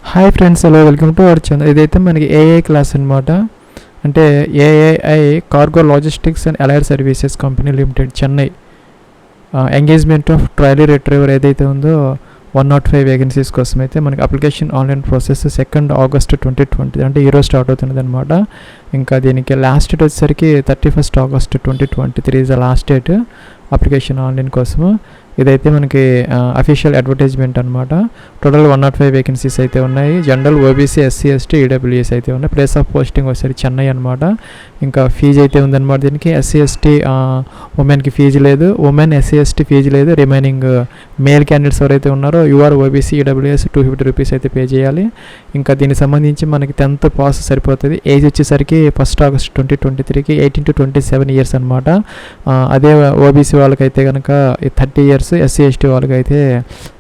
Hi friends, hello, welcome to our channel. ఇదైతే మనకి AI CLAS అనమాట. అంటే AII cargo logistics and allied services company limited, Chennai. Engagement of trolley retriever ఏదైతే ఉందో 105 vacancies కోసం అయితే మనకి అప్లికేషన్ ఆన్లైన్ ప్రాసెస్ 2 ఆగస్ట్ 2020 అంటే ఈరోజు స్టార్ట్ అవుతున్నది అనమాట. ఇంకా దీనికి లాస్ట్ డేట్ వచ్చేసరికి 31 August 2023 is the last date application online కోసము. ఇదైతే మనకి అఫీషియల్ అడ్వర్టైజ్మెంట్ అనమాట. టోటల్ 105 వేకెన్సీస్ అయితే ఉన్నాయి. General, OBC, SC, ST, EWS అయితే ఉన్నాయి. ప్లేస్ ఆఫ్ పోస్టింగ్ వచ్చేసరి చెన్నై అనమాట. ఇంకా ఫీజు అయితే ఉందన్నమాట. దీనికి ఎస్సీ, ఎస్టీ, ఉమెన్కి ఫీజు లేదు. ఉమెన్, ఎస్సీ, ఎస్టీ ఫీజు లేదు. రిమైనింగ్ మేల్ క్యాండిడేట్స్ ఎవరైతే ఉన్నారో యూఆర్, ఓబీసీ, ఈడబ్ల్యూఎస్ 250 రూపీస్ అయితే పే చేయాలి. ఇంకా దీనికి సంబంధించి మనకి 10th పాస్ సరిపోతుంది. ఏజ్ వచ్చేసరికి 1 ఆగస్ట్ 2023కి 18 to 27 ఇయర్స్ అనమాట. అదే ఓబీసీ వాళ్ళకైతే కనుక 30 ఇయర్స్, ఎస్సీ, ఎస్టీ వాళ్ళకైతే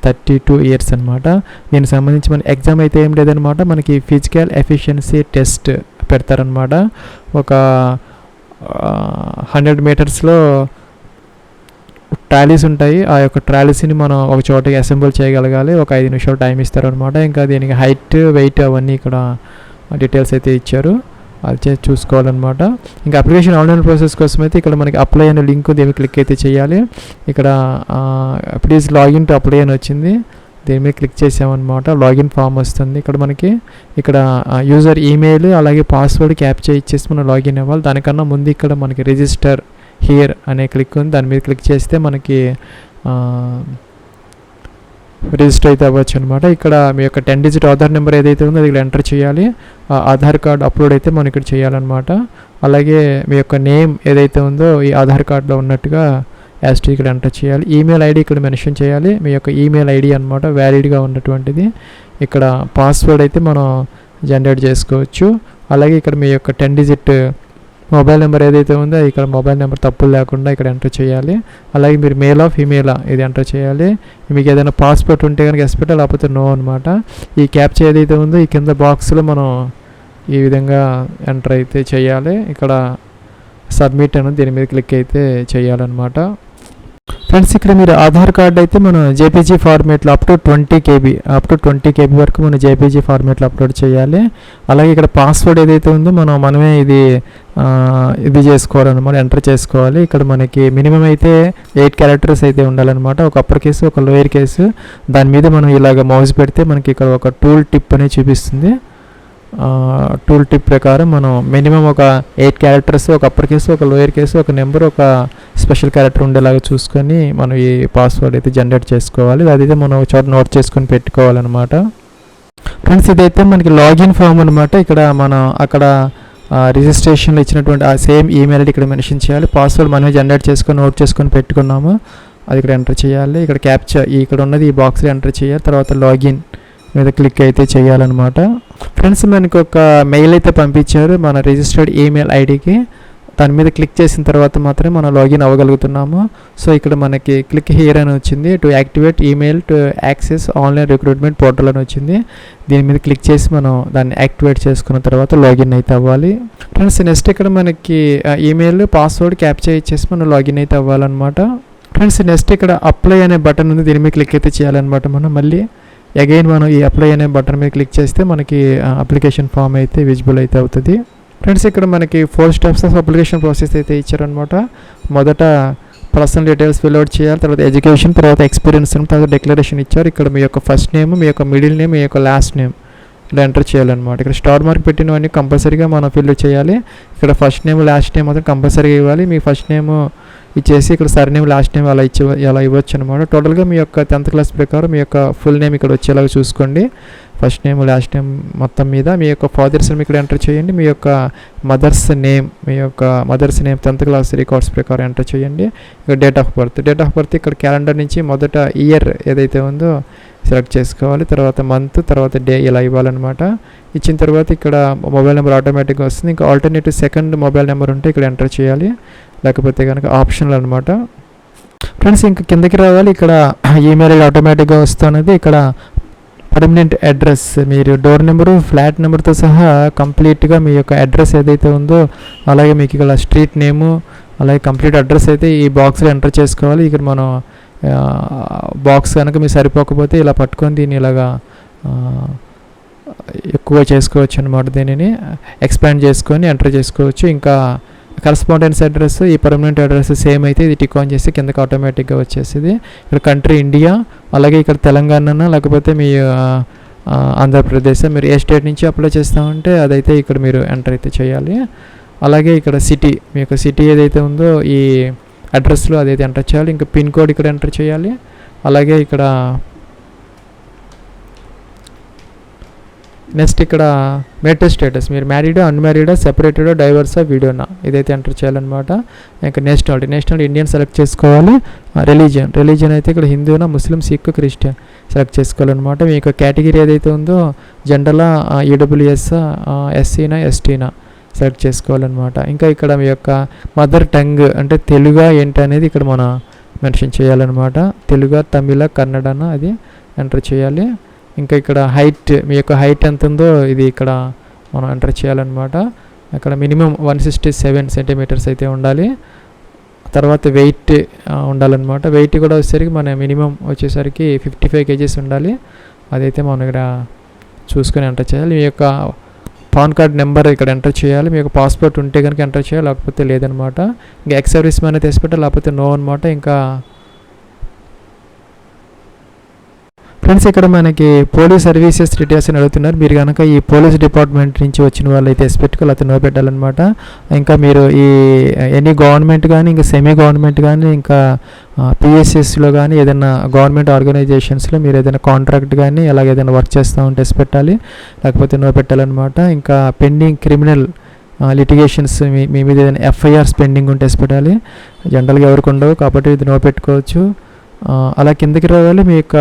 32 ఇయర్స్ అనమాట. దీనికి సంబంధించి మన ఎగ్జామ్ అయితే ఏం లేదనమాట. మనకి ఫిజికల్ ఎఫిషియన్సీ టెస్ట్ పెడతారనమాట. ఒక 100 మీటర్స్లో ట్రాలీస్ ఉంటాయి. ఆ యొక్క ట్రాలీస్ని మనం ఒక చోటకి అసెంబుల్ చేయగలగాలి. ఒక 5 నిమిషాలు టైం ఇస్తారనమాట. ఇంకా దీనికి హైట్, వెయిట్ అవన్నీ ఇక్కడ డీటెయిల్స్ అయితే ఇచ్చారు. అది చూసుకోవాలన్నమాట. ఇంకా అప్లికేషన్ ఆన్లైన్ ప్రాసెస్ కోసం అయితే ఇక్కడ మనకి అప్లై అనే లింక్ దీన్ని క్లిక్ అయితే చేయాలి. ఇక్కడ ప్లీజ్ లాగిన్ టు అప్లై అని వచ్చింది. దీని మీద క్లిక్ చేసామన్నమాట. లాగిన్ ఫామ్ వస్తుంది. ఇక్కడ మనకి ఇక్కడ యూజర్ ఈమెయిల్ అలాగే పాస్వర్డ్ క్యాప్చర్ ఇచ్చేసి మనం లాగిన్ అవ్వాలి. దానికన్నా ముందు ఇక్కడ మనకి రిజిస్టర్ హియర్ అనే క్లిక్ ఉంది. దాని మీద క్లిక్ చేస్తే మనకి రిజిస్టర్ అయితే అవ్వచ్చు అనమాట. ఇక్కడ మీ యొక్క 10 డిజిట్ ఆధార్ నెంబర్ ఏదైతే ఉందో అది ఇక్కడ ఎంటర్ చేయాలి. ఆధార్ కార్డ్ అప్లోడ్ అయితే మనం ఇక్కడ చేయాలన్నమాట. అలాగే మీ యొక్క నేమ్ ఏదైతే ఉందో ఈ ఆధార్ కార్డులో ఉన్నట్టుగా యాస్టీ ఇక్కడ ఎంటర్ చేయాలి. ఈమెయిల్ ఐడి ఇక్కడ మెన్షన్ చేయాలి. మీ యొక్క ఈమెయిల్ ఐడి అనమాట, వ్యాలిడ్గా ఉన్నటువంటిది. ఇక్కడ పాస్వర్డ్ అయితే మనం జనరేట్ చేసుకోవచ్చు. అలాగే ఇక్కడ మీ యొక్క 10 డిజిట్ మొబైల్ నెంబర్ ఏదైతే ఉందో ఇక్కడ మొబైల్ నెంబర్ తప్పులు లేకుండా ఇక్కడ ఎంటర్ చేయాలి. అలాగే మీరు మేలా ఫీమేలా ఇది ఎంటర్ చేయాలి. మీకు ఏదైనా పాస్పోర్ట్ ఉంటే కనుక ఎస్ పెట్టాలి, లేకపోతే నో అనమాట. ఈ క్యాప్చర్ ఏదైతే ఉందో ఈ కింద బాక్స్లో మనం ఈ విధంగా ఎంటర్ అయితే చేయాలి. ఇక్కడ సబ్మిట్ అనేది దీని మీద క్లిక్ అయితే చేయాలన్నమాట. ఫ్రెండ్స్, ఇక్కడ మీరు ఆధార్ కార్డ్ అయితే మనం జేపీజీ ఫార్మేట్లో అప్ టు 20 KB వరకు మనం జేపీజీ ఫార్మేట్లో అప్లోడ్ చేయాలి. అలాగే ఇక్కడ పాస్వర్డ్ ఏదైతే ఉందో మనమే ఇది చేసుకోవాలన్నమాట, ఎంటర్ చేసుకోవాలి. ఇక్కడ మనకి మినిమం అయితే 8 క్యారెక్టర్స్ అయితే ఉండాలన్నమాట. ఒక అప్పర్ కేసు, ఒక లోయర్ కేసు. దాని మీద మనం ఇలాగ మౌస్ పెడితే మనకి ఇక్కడ ఒక టూల్ టిప్ అనేది చూపిస్తుంది. టూల్ టిప్ ప్రకారం మనం మినిమం ఒక 8 క్యారెక్టర్స్, ఒక అప్పర్ కేసు, ఒక లోయర్ కేసు, ఒక నెంబర్, ఒక స్పెషల్ క్యారెక్టర్ ఉండేలాగా చూసుకొని మనం ఈ పాస్వర్డ్ అయితే జనరేట్ చేసుకోవాలి. అదైతే మనం ఒక చోట నోట్ చేసుకొని పెట్టుకోవాలన్నమాట. ఫ్రెండ్స్, ఇదైతే మనకి లాగిన్ ఫామ్ అనమాట. ఇక్కడ మనం అక్కడ రిజిస్ట్రేషన్లో ఇచ్చినటువంటి ఆ సేమ్ ఈమెయిల్ ఐడి ఇక్కడ మెన్షన్ చేయాలి. పాస్వర్డ్ మనమే జనరేట్ చేసుకొని నోట్ చేసుకొని పెట్టుకున్నాము, అది ఇక్కడ ఎంటర్ చేయాలి. ఇక్కడ క్యాప్చర్ ఇక్కడ ఉన్నది ఈ బాక్స్లో ఎంటర్ చేయాలి. తర్వాత లాగిన్ మీద క్లిక్ అయితే చేయాలన్నమాట. ఫ్రెండ్స్, మనకు ఒక మెయిల్ అయితే పంపించారు మన రిజిస్టర్డ్ ఈమెయిల్ ఐడికి. దాని మీద క్లిక్ చేసిన తర్వాత మాత్రమే మనం లాగిన్ అవ్వగలుగుతున్నాము. సో ఇక్కడ మనకి క్లిక్ హియర్ అని వచ్చింది. To activate email to access online recruitment portal అని వచ్చింది. దీని మీద క్లిక్ చేసి మనం దాన్ని యాక్టివేట్ చేసుకున్న తర్వాత లాగిన్ అయితే అవ్వాలి. ఫ్రెండ్స్, నెక్స్ట్ ఇక్కడ మనకి ఈమెయిల్, పాస్వర్డ్ క్యాప్చర్ ఇచ్చేసి మనం లాగిన్ అయితే అవ్వాలన్నమాట. ఫ్రెండ్స్, నెక్స్ట్ ఇక్కడ అప్లై అనే బటన్ ఉంది. దీని మీద క్లిక్ అయితే చేయాలన్నమాట. మనం మళ్ళీ అగైన్ మనం ఈ అప్లై అనే బటన్ మీద క్లిక్ చేస్తే మనకి అప్లికేషన్ ఫామ్ అయితే విజిబుల్ అయితే అవుతుంది. ఫ్రెండ్స్, ఇక్కడ మనకి 4 స్టెప్స్ ఆఫ్ అప్లికేషన్ ప్రాసెస్ అయితే ఇచ్చారనమాట. మొదట పర్సనల్ డీటెయిల్స్ ఫిల్అవుట్ చేయాలి. తర్వాత ఎడ్యుకేషన్, తర్వాత ఎక్స్పీరియన్స్, తర్వాత డిక్లరేషన్ ఇచ్చారు. ఇక్కడ మీ యొక్క ఫస్ట్ నేమ్, మీ యొక్క మిడిల్ నేమ్, మీ యొక్క లాస్ట్ నేమ్ ఇలా ఎంటర్ చేయాలన్నమాట. ఇక్కడ స్టార్ మార్క్ పెట్టినవన్నీ కంపల్సరీగా మనం ఫిల్ చేయాలి. ఇక్కడ ఫస్ట్ నేమ్, లాస్ట్ నేమ్ మాత్రం కంపల్సరీగా ఇవ్వాలి. మీ ఫస్ట్ నేమ్ ఇచ్చేసి ఇక్కడ సర్ నేమ్, లాస్ట్ నేమ్ అలా ఇవ్వచ్చు అనమాట. టోటల్గా మీ యొక్క 10th క్లాస్ ప్రకారం మీ యొక్క ఫుల్ నేమ్ ఇక్కడ వచ్చేలాగా చూసుకోండి. ఫస్ట్ నేమ్, లాస్ట్ నేమ్ మొత్తం మీద మీ యొక్క ఫాదర్స్ నేమ్ ఇక్కడ ఎంటర్ చేయండి. మీ యొక్క mother's name 10th class records ప్రకారం ఎంటర్ చేయండి. ఇక్కడ డేట్ ఆఫ్ బర్త్ ఇక్కడ క్యాలెండర్ నుంచి మొదట ఇయర్ ఏదైతే ఉందో సెలెక్ట్ చేసుకోవాలి. తర్వాత మంత్, తర్వాత డే ఇలా ఇవ్వాలన్నమాట. ఇచ్చిన తర్వాత ఇక్కడ మొబైల్ నెంబర్ ఆటోమేటిక్గా వస్తుంది. ఇంకా ఆల్టర్నేటివ్ సెకండ్ మొబైల్ నెంబర్ ఉంటే ఇక్కడ ఎంటర్ చేయాలి, లేకపోతే కనుక ఆప్షనల్ అనమాట. ఫ్రెండ్స్, ఇంకా కిందకి రావాలి. ఇక్కడ ఈమెయిల్ ఐడి ఆటోమేటిక్గా వస్తున్నది. ఇక్కడ పర్మనెంట్ అడ్రస్, మీరు డోర్ నెంబరు, ఫ్లాట్ నెంబర్తో సహా కంప్లీట్గా మీ యొక్క అడ్రస్ ఏదైతే ఉందో అలాగే మీకు ఇక్కడ స్ట్రీట్ నేము అలాగే కంప్లీట్ అడ్రస్ అయితే ఈ బాక్స్లో ఎంటర్ చేసుకోవాలి. ఇక్కడ మనం బాక్స్ కనుక మీకు సరిపోకపోతే ఇలా పట్టుకొని దీన్ని ఇలాగా ఎక్కువ చేసుకోవచ్చు అనమాట. దీనిని ఎక్స్పాండ్ చేసుకొని ఎంటర్ చేసుకోవచ్చు. ఇంకా కరస్పాండెన్స్ అడ్రస్, ఈ పర్మనెంట్ అడ్రస్ సేమ్ అయితే ఇది టిక్ ఆన్ చేసి కిందకి ఆటోమేటిక్గా వచ్చేసింది. ఇక్కడ కంట్రీ ఇండియా, అలాగే ఇక్కడ తెలంగాణ లేకపోతే మీ ఆంధ్రప్రదేశ్, మీరు ఏ స్టేట్ నుంచి అప్లై చేస్తామంటే అదైతే ఇక్కడ మీరు ఎంటర్ అయితే చేయాలి. అలాగే ఇక్కడ సిటీ, మీ యొక్క సిటీ ఏదైతే ఉందో ఈ అడ్రస్లో అదైతే ఎంటర్ చేయాలి. ఇంకా పిన్ కోడ్ ఇక్కడ ఎంటర్ చేయాలి. అలాగే ఇక్కడ నెక్స్ట్ ఇక్కడ మేటర్ స్టేటస్, మీరు మ్యారీడా, అన్మ్యారీడా, సెపరేటెడా, డైవర్సా, వీడియోనా, ఇదైతే ఎంటర్ చేయాలన్నమాట. ఇంకా నేషనల్ ఇండియన్ సెలెక్ట్ చేసుకోవాలి. రిలీజియన్ అయితే ఇక్కడ హిందూనా, ముస్లిం, సిక్, క్రిస్టియన్ సెలెక్ట్ చేసుకోవాలన్నమాట. మీ యొక్క కేటగిరీ ఏదైతే ఉందో జనరలా, ఈడబ్ల్యూఎస్, ఎస్సీనా, ఎస్టీనా సెలెక్ట్ చేసుకోవాలన్నమాట. ఇంకా ఇక్కడ మీ యొక్క మదర్ టంగ్ అంటే తెలుగు ఏంటి అనేది ఇక్కడ మనం మెన్షన్ చేయాలన్నమాట. తెలుగు, తమిళ, కన్నడనా అది ఎంటర్ చేయాలి. ఇంకా ఇక్కడ హైట్, మీ యొక్క హైట్ ఎంత ఉందో ఇది ఇక్కడ మనం ఎంటర్ చేయాలన్నమాట. అక్కడ మినిమం 167 సెంటీమీటర్స్ అయితే ఉండాలి. తర్వాత వెయిట్ ఉండాలన్నమాట. వెయిట్ కూడా వచ్చేసరికి మన మినిమం వచ్చేసరికి 55 kgs ఉండాలి. అదైతే మనం ఇక్కడ చూసుకొని ఎంటర్ చేయాలి. మీ యొక్క పాన్ కార్డ్ నెంబర్ ఇక్కడ ఎంటర్ చేయాలి. మీ యొక్క పాస్పోర్ట్ ఉంటే కనుక ఎంటర్ చేయాలి, లేకపోతే లేదనమాట. ఇంకా ఎక్స్ సర్వీస్ మ్యాన్ అయితే పెట్టాలి, లేకపోతే నో అనమాట. ఇంకా ఫ్రెండ్స్ ఇక్కడ మనకి పోలీస్ సర్వీసెస్ డీటెయిల్స్ అని అడుగుతున్నారు. మీరు కనుక ఈ పోలీస్ డిపార్ట్మెంట్ నుంచి వచ్చిన వాళ్ళు అయితే పెట్టుకోవాలి, అతను నో పెట్టాలన్నమాట. ఇంకా మీరు ఈ ఎనీ గవర్నమెంట్ కానీ, ఇంకా సెమీ గవర్నమెంట్ కానీ, ఇంకా పిఎస్ఎస్లో కానీ ఏదైనా గవర్నమెంట్ ఆర్గనైజేషన్స్లో మీరు ఏదైనా కాంట్రాక్ట్ కానీ అలాగే ఏదైనా వర్క్ చేస్తూ ఉంటే పెట్టాలి, లేకపోతే నో పెట్టాలన్నమాట. ఇంకా పెండింగ్ క్రిమినల్ లిటిగేషన్స్, మీ మీద ఏదైనా ఎఫ్ఐఆర్స్ పెండింగ్ ఉంటే పెట్టాలి. జనరల్గా ఎవరికి ఉండవు కాబట్టి ఇది నో పెట్టుకోవచ్చు. అలా కిందకి రావాలి. మీ యొక్క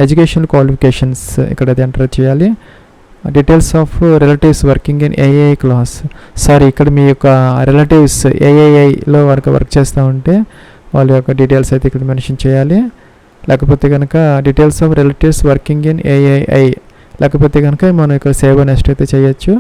ఎడ్యుకేషన్ క్వాలిఫికేషన్స్ ఇక్కడ ఎంటర్ చేయాలి. Details of relatives working in AII CLAS, ఇక్కడ మీ యొక్క రిలేటివ్స్ ఏఐఐలో వర్క్ చేస్తూ ఉంటే వాళ్ళ యొక్క డీటెయిల్స్ అయితే ఇక్కడ మెన్షన్ చేయాలి. లేకపోతే కనుక details of relatives working in AII, లేకపోతే కనుక మనం ఇక్కడ సేవ్ నెక్స్ట్ అయితే చేయొచ్చు.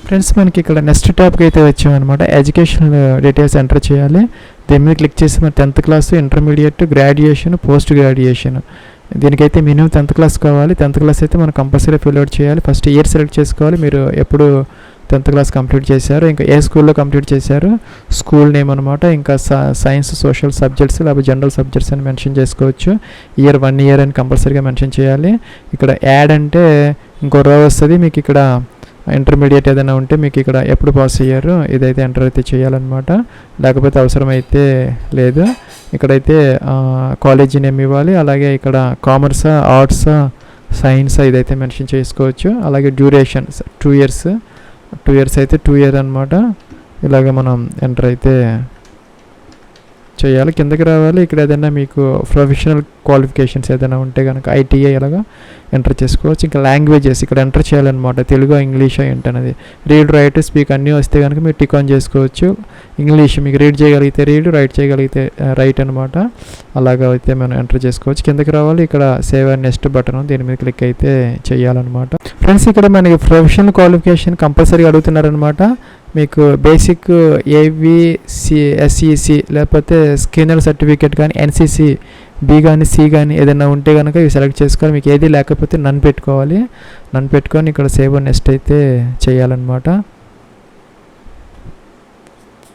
ఫ్రెండ్స్ మనకి ఇక్కడ నెక్స్ట్ ట్యాబ్కి అయితే వచ్చామన్నమాట. ఎడ్యుకేషనల్ డీటెయిల్స్ ఎంటర్ చేయాలి. దీని మీద క్లిక్ చేసి మన 10th class, intermediate, graduation, post graduation, దీనికైతే మినిమం 10th క్లాస్ కావాలి. 10th క్లాస్ అయితే మనం కంపల్సరీ ఫిల్అవుట్ చేయాలి. ఫస్ట్ ఇయర్ సెలెక్ట్ చేసుకోవాలి, మీరు ఎప్పుడు 10th క్లాస్ కంప్లీట్ చేశారు, ఇంకా ఏ స్కూల్లో కంప్లీట్ చేశారు, స్కూల్ నేమ్ అనమాట. ఇంకా సైన్స్, సోషల్ సబ్జెక్ట్స్ లేకపోతే జనరల్ సబ్జెక్ట్స్ అని మెన్షన్ చేసుకోవచ్చు. 1 year అని కంపల్సరీగా మెన్షన్ చేయాలి. ఇక్కడ యాడ్ అంటే ఇంకో రో వస్తుంది మీకు. ఇక్కడ ఇంటర్మీడియట్ ఏదైనా ఉంటే మీకు ఇక్కడ ఎప్పుడు పాస్ అయ్యారు ఇదైతే ఎంటర్ అయితే చేయాలన్నమాట. లేకపోతే అవసరమైతే లేదు. ఇక్కడైతే కాలేజీ నేమ్ ఇవ్వాలి. అలాగే ఇక్కడ కామర్సా, ఆర్ట్సా, సైన్సా ఇదైతే మెన్షన్ చేసుకోవచ్చు. అలాగే డ్యూరేషన్ 2 years అయితే 2 year అనమాట. ఇలాగ మనం ఎంటర్ అయితే చేయాలి. కిందకి రావాలి. ఇక్కడ ఏదైనా మీకు ప్రొఫెషనల్ క్వాలిఫికేషన్స్ ఏదైనా ఉంటే కనుక ఐటీఐ అలాగా ఎంటర్ చేసుకోవచ్చు. ఇంకా లాంగ్వేజెస్ ఇక్కడ ఎంటర్ చేయాలన్నమాట. తెలుగు, ఇంగ్లీష్ ఏంటనేది. రీడ్, రైట్, స్పీక్ అన్నీ వస్తే కనుక మీరు టిక్ ఆన్ చేసుకోవచ్చు. ఇంగ్లీష్ మీకు రీడ్ చేయగలిగితే రీడ్, రైట్ చేయగలిగితే రైట్ అనమాట. అలాగా అయితే మనం ఎంటర్ చేసుకోవచ్చు. కిందకి రావాలి. ఇక్కడ సేవ్ అండ్ నెక్స్ట్ బటన్ దీని మీద క్లిక్ అయితే చేయాలన్నమాట. ఫ్రెండ్స్ ఇక్కడ మనకి ప్రొఫెషనల్ క్వాలిఫికేషన్ కంపల్సరీ అడుగుతున్నారనమాట. మీకు బేసిక్ AVSEC లేకపోతే స్కిన్నర్ సర్టిఫికేట్ కానీ, NCC B కానీ, C కానీ ఏదైనా ఉంటే కనుక ఇవి సెలెక్ట్ చేసుకోవాలి. మీకు ఏది లేకపోతే నన్ను పెట్టుకోవాలి. నన్ను పెట్టుకొని ఇక్కడ సేవ్ నెక్స్ట్ అయితే చేయాలన్నమాట.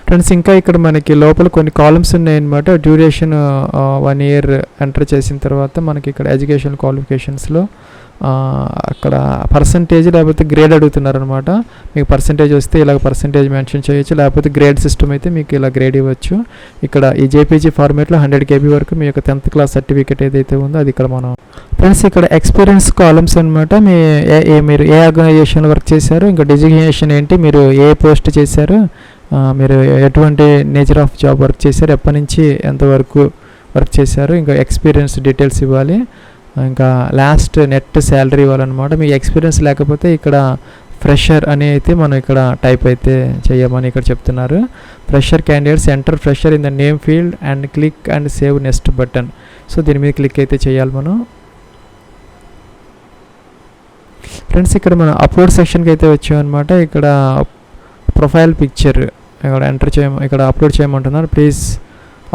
ఫ్రెండ్స్ ఇంకా ఇక్కడ మనకి లోపల కొన్ని కాలమ్స్ ఉన్నాయన్నమాట. డ్యూరేషన్ 1 year ఎంటర్ చేసిన తర్వాత మనకి ఇక్కడ ఎడ్యుకేషన్ క్వాలిఫికేషన్స్లో అక్కడ పర్సంటేజ్ లేకపోతే గ్రేడ్ అడుగుతున్నారనమాట. మీకు పర్సంటేజ్ వస్తే ఇలాగ పర్సంటేజ్ మెన్షన్ చేయొచ్చు, లేకపోతే గ్రేడ్ సిస్టమ్ అయితే మీకు ఇలా గ్రేడ్ ఇవ్వచ్చు. ఇక్కడ ఈ జేపీజీ ఫార్మేట్లో 100 KB వరకు మీ యొక్క 10th క్లాస్ సర్టిఫికేట్ ఏదైతే ఉందో అది ఇక్కడ మనం. ఫ్రెండ్స్ ఇక్కడ ఎక్స్పీరియన్స్ కాలమ్స్ అనమాట. మీరు ఏ ఆర్గనైజేషన్లో వర్క్ చేశారు, ఇంకా డిజిగ్నేషన్ ఏంటి, మీరు ఏ పోస్ట్ చేశారు, మీరు ఎటువంటి నేచర్ ఆఫ్ జాబ్ వర్క్ చేశారు, ఎప్పటి నుంచి ఎంతవరకు వర్క్ చేశారు, ఇంకా ఎక్స్పీరియన్స్ డీటెయిల్స్ ఇవ్వాలి. ఇంకా లాస్ట్ నెట్ శాలరీ ఇవ్వాలన్నమాట. మీకు ఎక్స్పీరియన్స్ లేకపోతే ఇక్కడ ఫ్రెషర్ అని అయితే మనం ఇక్కడ టైప్ అయితే చేయమని ఇక్కడ చెప్తున్నారు. Fresher candidates enter fresher in the name field and click and save next button. So దీని మీద క్లిక్ అయితే చేయాలి మనం. ఫ్రెండ్స్ ఇక్కడ మనం అప్లోడ్ సెక్షన్కి అయితే వచ్చామన్నమాట. ఇక్కడ ప్రొఫైల్ పిక్చర్ ఇక్కడ ఎంటర్ ఇక్కడ అప్లోడ్ చేయమంటున్నారు. Please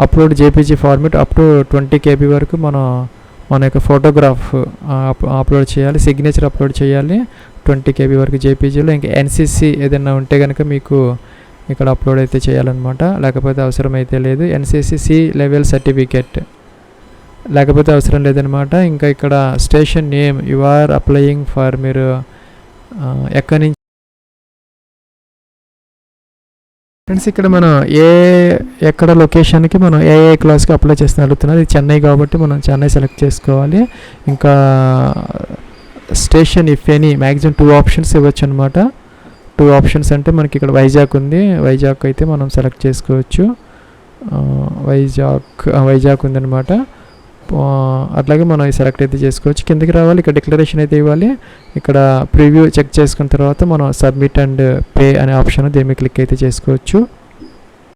upload JPG format up to 20 KB వరకు మనం మన యొక్క ఫోటోగ్రాఫ్ అప్లోడ్ చేయాలి, సిగ్నేచర్ అప్లోడ్ చేయాలి 20 KB వరకు జేపీజీలో. ఇంకా ఎన్సీసీ ఏదైనా ఉంటే కనుక మీకు ఇక్కడ అప్లోడ్ అయితే చేయాలన్నమాట, లేకపోతే అవసరం అయితే లేదు. ఎన్సీసీ లెవెల్ సర్టిఫికేట్ లేకపోతే అవసరం లేదనమాట. ఇంకా ఇక్కడ station name you are applying for, మీరు ఎక్కడి నుంచి ఫ్రెండ్స్ ఇక్కడ మనం ఎక్కడ లొకేషన్కి మనం ఏఐ క్లాస్కి అప్లై చేస్తే అడుగుతున్నారు. ఇది చెన్నై కాబట్టి మనం చెన్నై సెలెక్ట్ చేసుకోవాలి. ఇంకా station if any maximum 2 options ఇవ్వచ్చు అనమాట. 2 ఆప్షన్స్ అంటే మనకి ఇక్కడ వైజాగ్ ఉంది, వైజాగ్ అయితే మనం సెలెక్ట్ చేసుకోవచ్చు. వైజాగ్ ఉందన్నమాట. అట్లాగే మనం సెలెక్ట్ అయితే చేసుకోవచ్చు. కిందకి రావాలి, ఇక్కడ డిక్లరేషన్ అయితే ఇవ్వాలి. ఇక్కడ ప్రివ్యూ చెక్ చేసుకున్న తర్వాత మనం సబ్మిట్ అండ్ పే అనే ఆప్షన్ దీని మీద క్లిక్ అయితే చేసుకోవచ్చు.